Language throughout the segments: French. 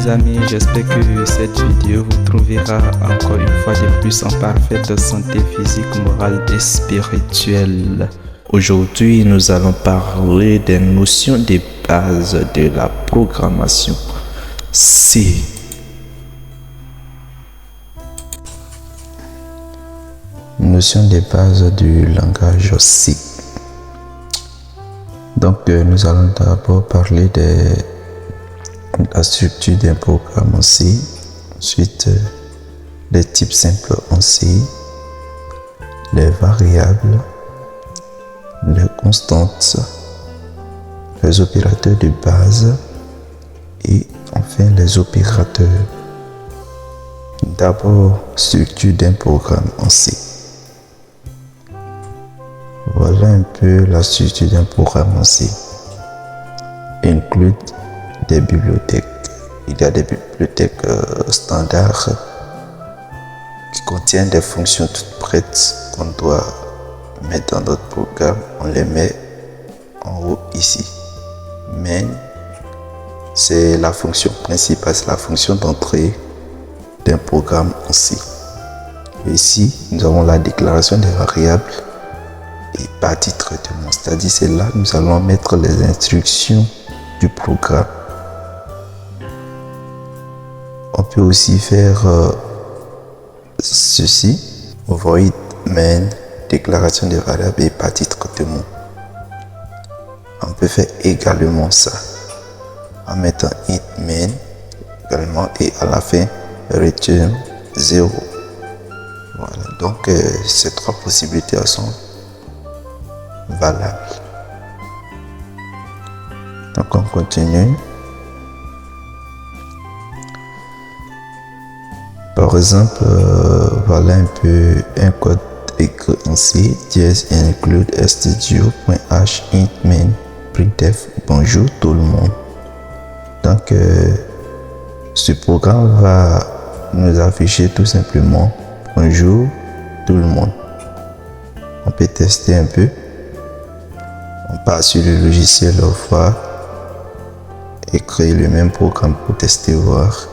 mes amis, j'espère que cette vidéo vous trouvera encore une fois de plus en parfaite santé physique, morale et spirituelle. Aujourd'hui, nous allons parler des notions de base de la programmation C. Notion de base du langage C. Donc, nous allons d'abord parler de la structure d'un programme en C, ensuite les types simples en C, les variables, les constantes, les opérateurs de base et enfin les opérateurs. D'abord, structure d'un programme en C. Voilà un peu la structure d'un programme en C. Inclut des bibliothèques. Il y a des bibliothèques standards qui contiennent des fonctions toutes prêtes qu'on doit mettre dans notre programme. On les met en haut ici. Main, c'est la fonction principale, c'est la fonction d'entrée d'un programme en C. Ici, nous avons la déclaration des variables et partie traitement, c'est-à-dire c'est là que nous allons mettre les instructions du programme. On peut aussi faire ceci, void main, déclaration des variables et partie traitement. On peut faire également ça en mettant int main également et à la fin return 0. Voilà, donc ces trois possibilités sont valables. Donc on continue. Par exemple, voilà un peu un code écrit en C. Dièse include studio.h int main printf bonjour tout le monde. Donc ce programme va nous afficher tout simplement bonjour tout le monde. On peut tester un peu. On part sur le logiciel au revoir et créer le même programme pour tester voir.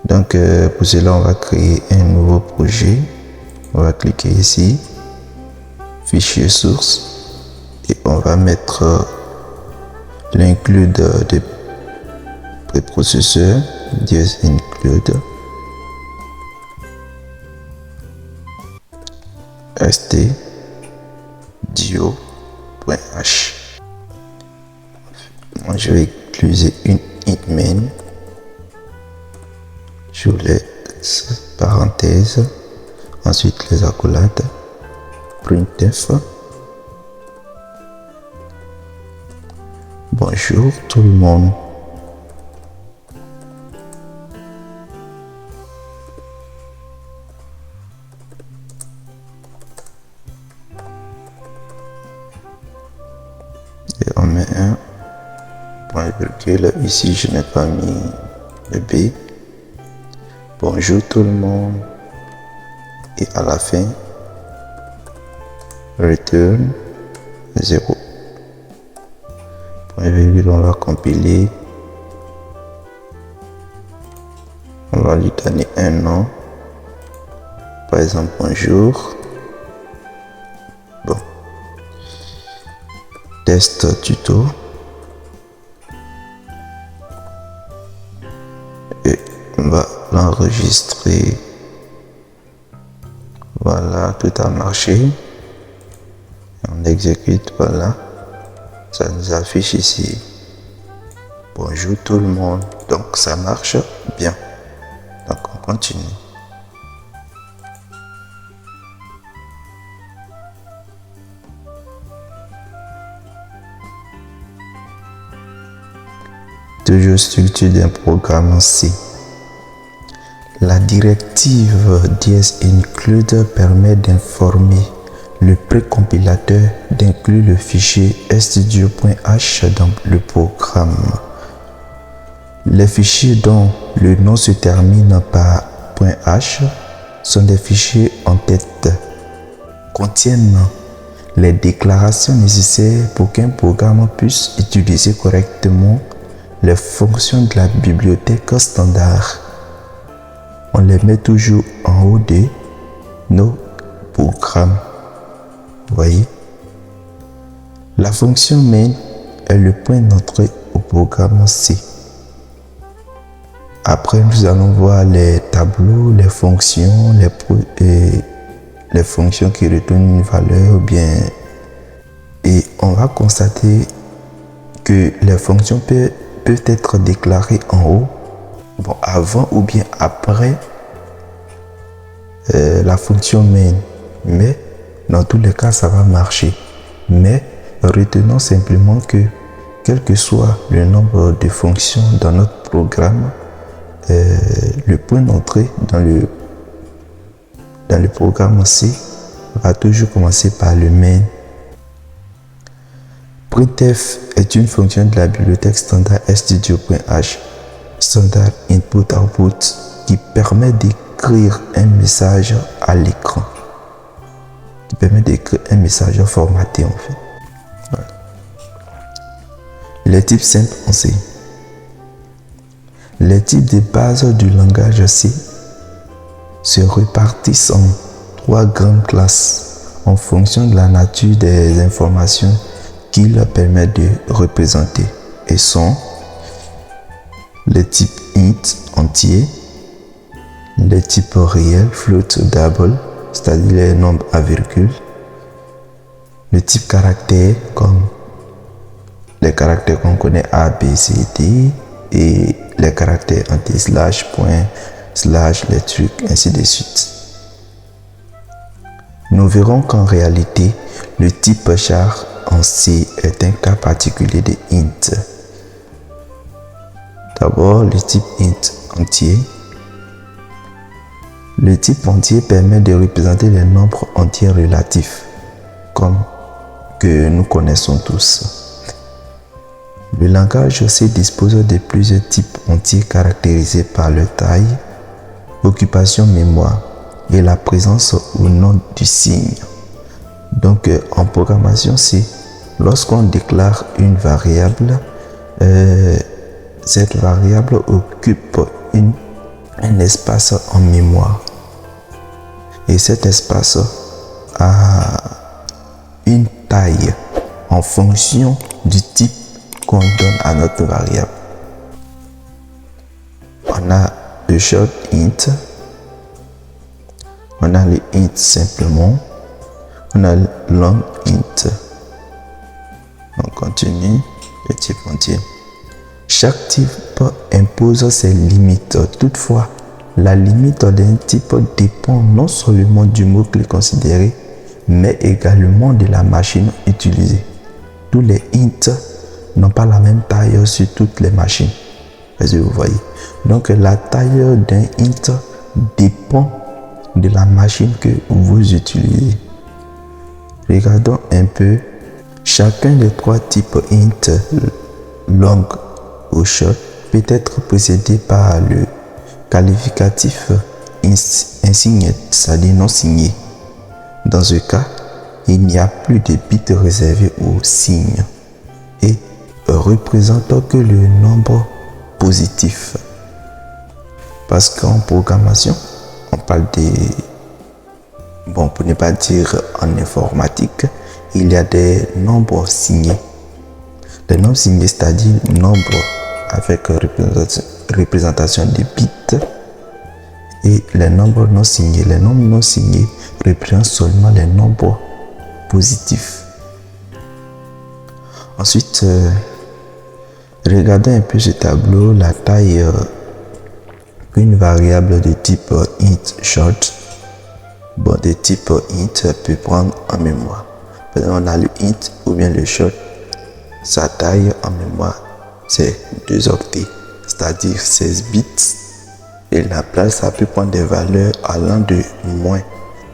Donc pour cela on va créer un nouveau projet. On va cliquer ici, fichier source et on va mettre l'include des préprocesseurs, dièse include studio.h. Moi je vais utiliser une int main. Je les parenthèses, ensuite les accolades, printf. Bonjour tout le monde. Et on met un point virgule. Ici je n'ai pas mis le B. Bonjour tout le monde. Et à la fin, return 0. Point virgule, on va compiler. On va lui donner un nom. Par exemple, bonjour. Bon. Test tuto. Et on va l'enregistrer. Voilà, tout a marché. On exécute, voilà. Ça nous affiche ici. Bonjour tout le monde. Donc ça marche bien. Donc on continue. Toujours structure d'un programme en C. La directive dièse include permet d'informer le précompilateur d'inclure le fichier studio.h dans le programme. Les fichiers dont le nom se termine par .h sont des fichiers en tête, contiennent les déclarations nécessaires pour qu'un programme puisse utiliser correctement les fonctions de la bibliothèque standard. On les met toujours en haut de nos programmes. Vous voyez? La fonction main est le point d'entrée au programme C. Après, nous allons voir les tableaux, les fonctions, les fonctions qui retournent une valeur bien. Et on va constater que les fonctions peuvent être déclarées en haut, avant ou bien après la fonction main. Mais dans tous les cas, ça va marcher. Mais retenons simplement que quel que soit le nombre de fonctions dans notre programme, le point d'entrée dans le programme C va toujours commencer par le main. Printf est une fonction de la bibliothèque standard studio.h, standard input-output, qui permet d'écrire un message à l'écran. Qui permet d'écrire un message formaté en fait. Voilà. Les types simples en C. Les types de base du langage C se répartissent en 3 grandes classes en fonction de la nature des informations qu'ils permettent de représenter et sont les types int entier, les types réels float double, c'est-à-dire les nombres à virgule, le type caractère comme les caractères qu'on connaît A, B, C, D et les caractères anti slash, point, slash, les trucs, ainsi de suite. Nous verrons qu'en réalité, le type char en C est un cas particulier de int. D'abord, le type int entier. Le type entier permet de représenter les nombres entiers relatifs, comme que nous connaissons tous. Le langage C dispose de plusieurs types entiers caractérisés par leur taille, occupation mémoire et la présence ou non du signe. Donc en programmation C, lorsqu'on déclare une variable, cette variable occupe un espace en mémoire. Et cet espace a une taille en fonction du type qu'on donne à notre variable. On a le short int, on a le int simplement, on a le long int. On continue le type entier. Chaque type impose ses limites. Toutefois, la limite d'un type dépend non seulement du mot-clé considéré, mais également de la machine utilisée. Tous les ints n'ont pas la même taille sur toutes les machines. Vous voyez. Donc la taille d'un int dépend de la machine que vous utilisez. Regardons un peu. Chacun des 3 types int, long ou short, peut être précédé par le qualificatif insigné, c'est-à-dire non signé. Dans ce cas, il n'y a plus de bits réservés aux signes et représente que le nombre positif. Parce qu'en programmation, on parle de, pour ne pas dire en informatique, il y a des nombres signés. Les nombres signés, c'est-à-dire nombres avec représentation de bits, et les nombres non signés. Les nombres non signés représentent seulement les nombres positifs. Ensuite, regardez un peu ce tableau, la taille qu'une variable de type int short, de type int peut prendre en mémoire. On a le int ou bien le short, sa taille en mémoire c'est 2 octets, c'est-à-dire 16 bits, et la place ça peut prendre des valeurs allant de moins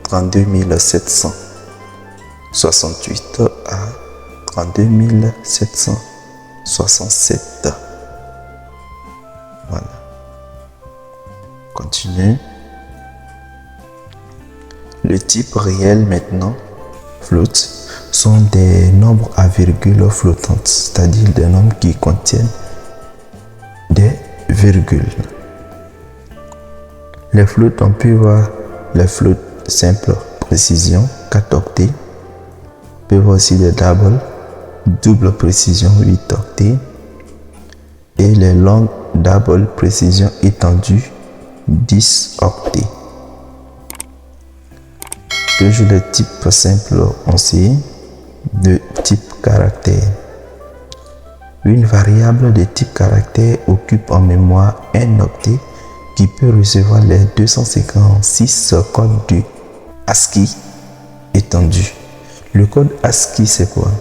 32 768 à 32 767. Voilà. Continue. Le type réel maintenant, float. sont des nombres à virgule flottantes, c'est-à-dire des nombres qui contiennent des virgules. Les floats, on peut voir les floats simples précision 4 octets. On peut voir aussi des double précision 8 octets et les longues double précision étendue 10 octets. Toujours les types simples aussi de type caractère. Une variable de type caractère occupe en mémoire un octet qui peut recevoir les 256 codes du ASCII étendu. Le code ASCII, c'est quoi?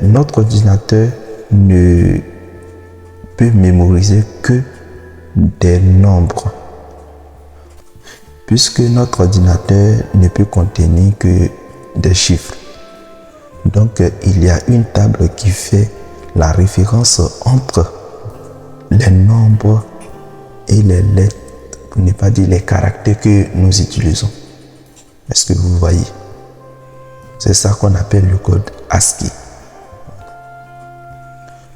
Notre ordinateur ne peut mémoriser que des nombres, puisque notre ordinateur ne peut contenir que des chiffres. Donc, il y a une table qui fait la référence entre les nombres et les lettres, pour ne pas dire les caractères que nous utilisons. Est-ce que vous voyez? C'est ça qu'on appelle le code ASCII.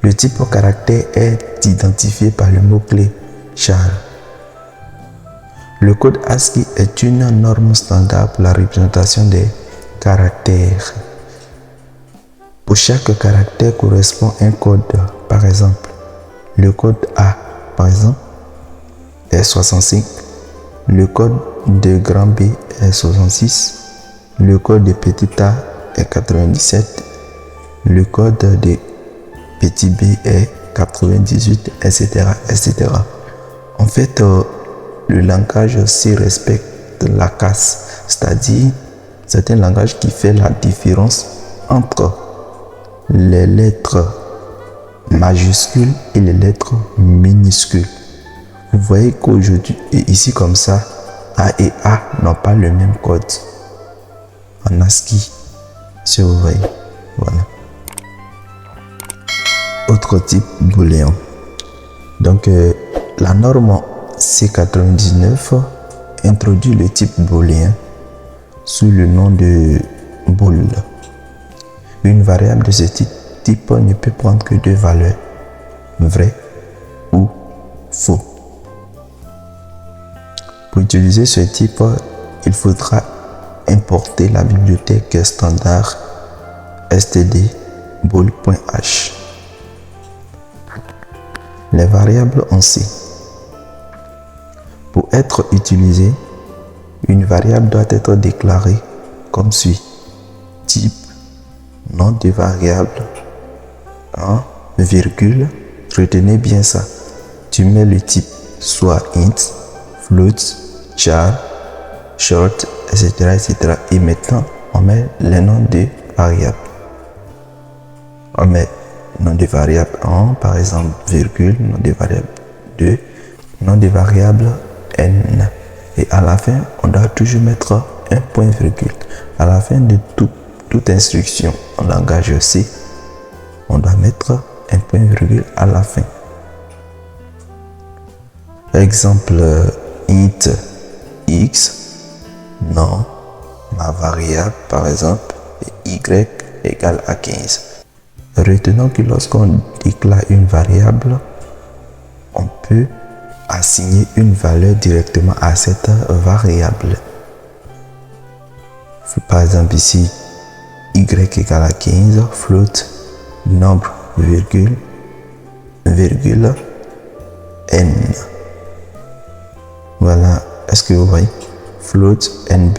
Le type caractère est identifié par le mot-clé char. Le code ASCII est une norme standard pour la représentation des caractères. Pour chaque caractère correspond un code. Par exemple, le code A, par exemple, est 65. Le code de grand B est 66. Le code de petit a est 97. Le code de petit b est 98, etc. etc. En fait, le langage C respecte la casse, c'est-à-dire c'est un langage qui fait la différence entre les lettres majuscules et les lettres minuscules. Vous voyez qu'aujourd'hui, et ici comme ça, A et A n'ont pas le même code en ASCII, si vous voyez. Voilà. Autre type booléen. Donc, la norme C99 introduit le type booléen sous le nom de bool. Une variable de ce type ne peut prendre que deux valeurs, vrai ou faux. Pour utiliser ce type, il faudra importer la bibliothèque standard stdbool.h. Les variables en C. Pour être utilisée, une variable doit être déclarée comme suit. Type, nom de variable, virgule, retenez bien ça. Tu mets le type soit int, float, char, short, etc., etc. Et maintenant, on met les noms de variables. On met nom de variable 1, par exemple, virgule, nom de variable 2, nom de variable n. Et à la fin, on doit toujours mettre un point virgule. À la fin de toute instruction en langage C, on doit mettre un point virgule à la fin. Exemple, int x, nom, ma variable par exemple, y égale à 15. Retenons que lorsqu'on déclare une variable, on peut assigner une valeur directement à cette variable. Par exemple ici, y égale à 15, float, nombre, virgule, n. Voilà, est-ce que vous voyez? Float nb,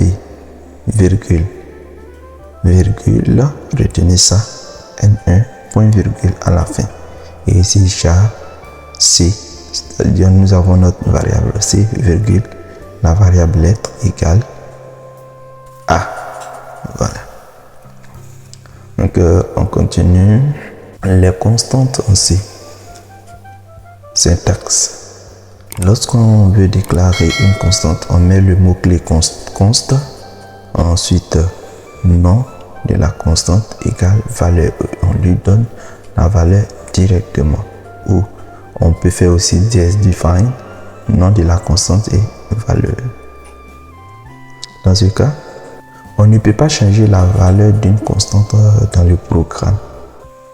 virgule, retenez ça, n1, point virgule à la fin. Et ici, char, c, c'est-à-dire nous avons notre variable c, virgule, la variable lettre égale a. Voilà. Donc, on continue. Les constantes en C. Syntaxe. Lorsqu'on veut déclarer une constante, on met le mot-clé const, ensuite nom de la constante égale valeur. On lui donne la valeur directement. Ou on peut faire aussi define, nom de la constante et valeur. Dans ce cas, On ne peut pas changer la valeur d'une constante dans le programme.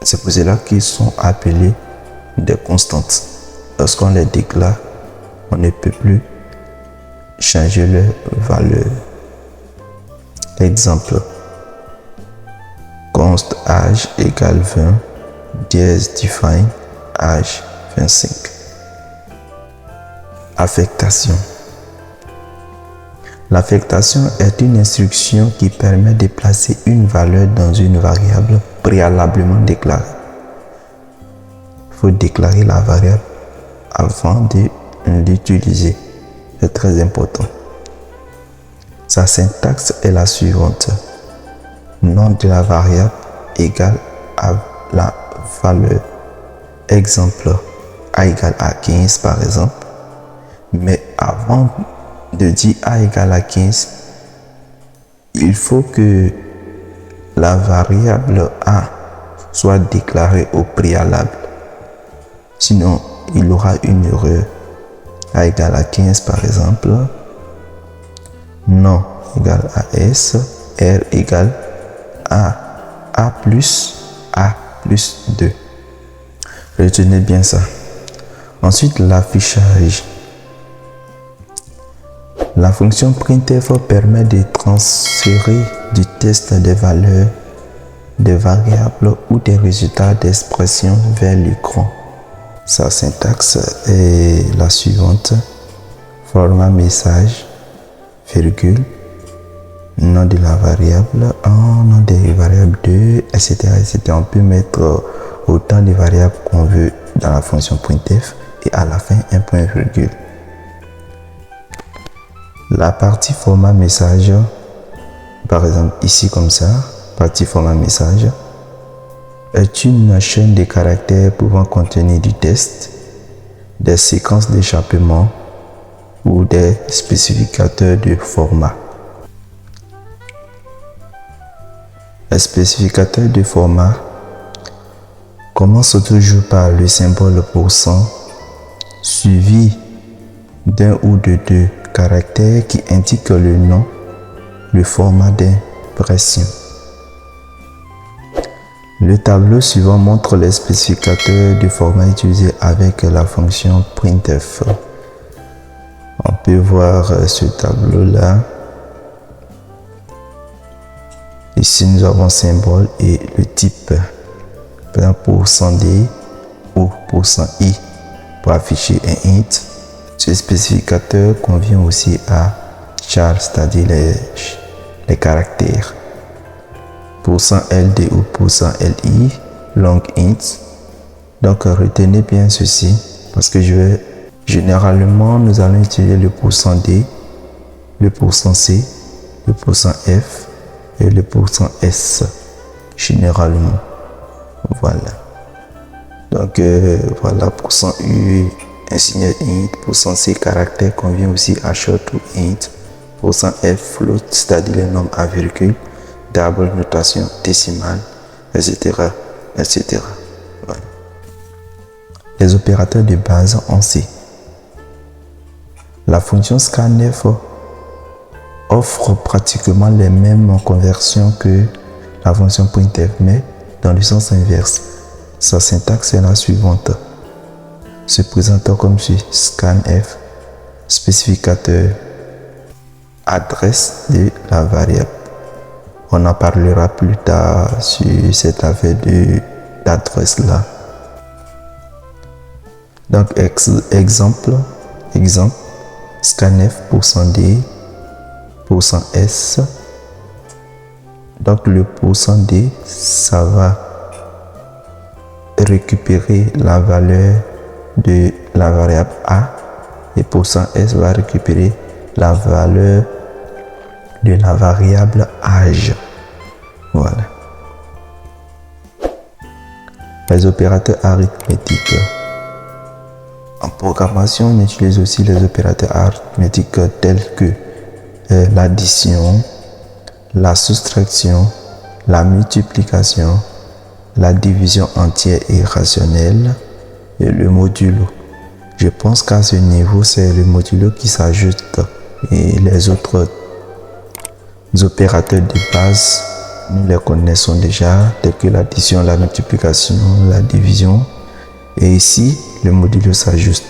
C'est pour cela qu'ils sont appelés des constantes. Lorsqu'on les déclare, on ne peut plus changer leur valeur. Exemple, const âge égale 20, dièse define âge 25. Affectation. L'affectation est une instruction qui permet de placer une valeur dans une variable préalablement déclarée. Il faut déclarer la variable avant de l'utiliser. C'est très important. Sa syntaxe est la suivante. Nom de la variable égale à la valeur. Exemple, a égale à 15 par exemple. Mais avant de dire a égale à 15, il faut que la variable a soit déclarée au préalable. Sinon, il aura une erreur. A égale à 15 par exemple. Nom égale à S. R égale à A plus 2. Retenez bien ça. Ensuite, l'affichage. La fonction printf permet de transférer du test des valeurs, des variables ou des résultats d'expression vers l'écran. Sa syntaxe est la suivante. Format message, virgule, nom de la variable 1, nom des variables 2, etc., etc. On peut mettre autant de variables qu'on veut dans la fonction printf et à la fin un point virgule. La partie format message, par exemple ici comme ça, partie format message, est une chaîne de caractères pouvant contenir du texte, des séquences d'échappement ou des spécificateurs de format. Les spécificateurs de format commencent toujours par le symbole %, suivi d'un ou de deux caractères qui indiquent le nom, le format d'impression. Le tableau suivant montre les spécificateurs de format utilisés avec la fonction printf. On peut voir ce tableau-là. Ici, nous avons symbole et le type. Par exemple, %d ou %i pour afficher un int. Ce spécificateur convient aussi à char, c'est-à-dire les caractères. %ld ou %li, long int. Donc retenez bien ceci parce que généralement nous allons utiliser le %d, le %c, le %f et le %s généralement. Voilà. Donc voilà, %u insigne int, %c caractère convient aussi à short ou int, %f float, c'est-à-dire les nombres à virgule, double notation décimale, etc. etc. Voilà. Les opérateurs de base en C. La fonction scanf offre pratiquement les mêmes conversions que la fonction printf, mais dans le sens inverse. Sa syntaxe est la suivante. Se présentant comme suit: scanf, spécificateur, adresse de la variable. On en parlera plus tard sur cette affaire d'adresse là. Donc exemple, scanf %d, %s. Donc le %d, ça va récupérer la valeur de la variable a et %s va récupérer la valeur de la variable âge. Voilà. Les opérateurs arithmétiques. En programmation, on utilise aussi les opérateurs arithmétiques tels que l'addition, la soustraction, la multiplication, la division entière et rationnelle et le modulo. Je pense qu'à ce niveau, c'est le modulo qui s'ajoute et les autres opérateurs de base, nous les connaissons déjà, tels que l'addition, la multiplication, la division. Et ici, le modulo s'ajuste.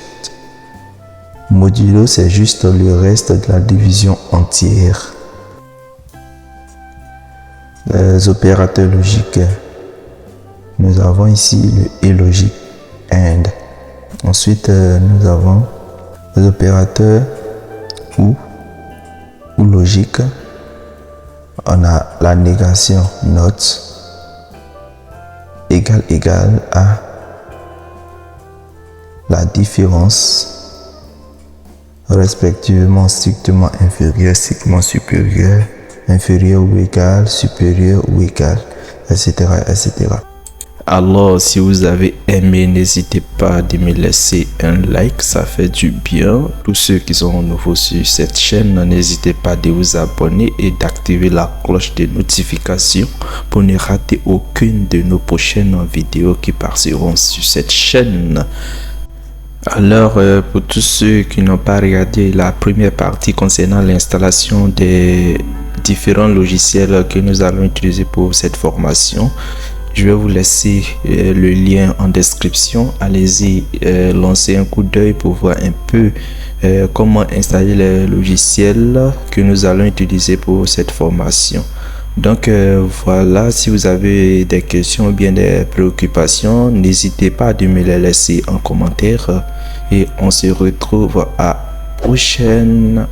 Modulo, c'est juste le reste de la division entière. Les opérateurs logiques, nous avons ici le et logique, AND. Ensuite, nous avons les opérateurs ou logique. On a la négation, not, égal à la différence, respectivement strictement inférieur, strictement supérieur, inférieur ou égal, supérieur ou égal, etc., etc. Alors, si vous avez aimé, n'hésitez pas de me laisser un like, ça fait du bien. Tous ceux qui sont nouveaux sur cette chaîne, n'hésitez pas de vous abonner et d'activer la cloche de notification pour ne rater aucune de nos prochaines vidéos qui passeront sur cette chaîne. Alors, pour tous ceux qui n'ont pas regardé la première partie concernant l'installation des différents logiciels que nous allons utiliser pour cette formation, je vais vous laisser le lien en description. Allez-y, lancer un coup d'œil pour voir un peu comment installer les logiciels que nous allons utiliser pour cette formation. Donc voilà, si vous avez des questions ou bien des préoccupations, n'hésitez pas à me les laisser en commentaire et on se retrouve à la prochaine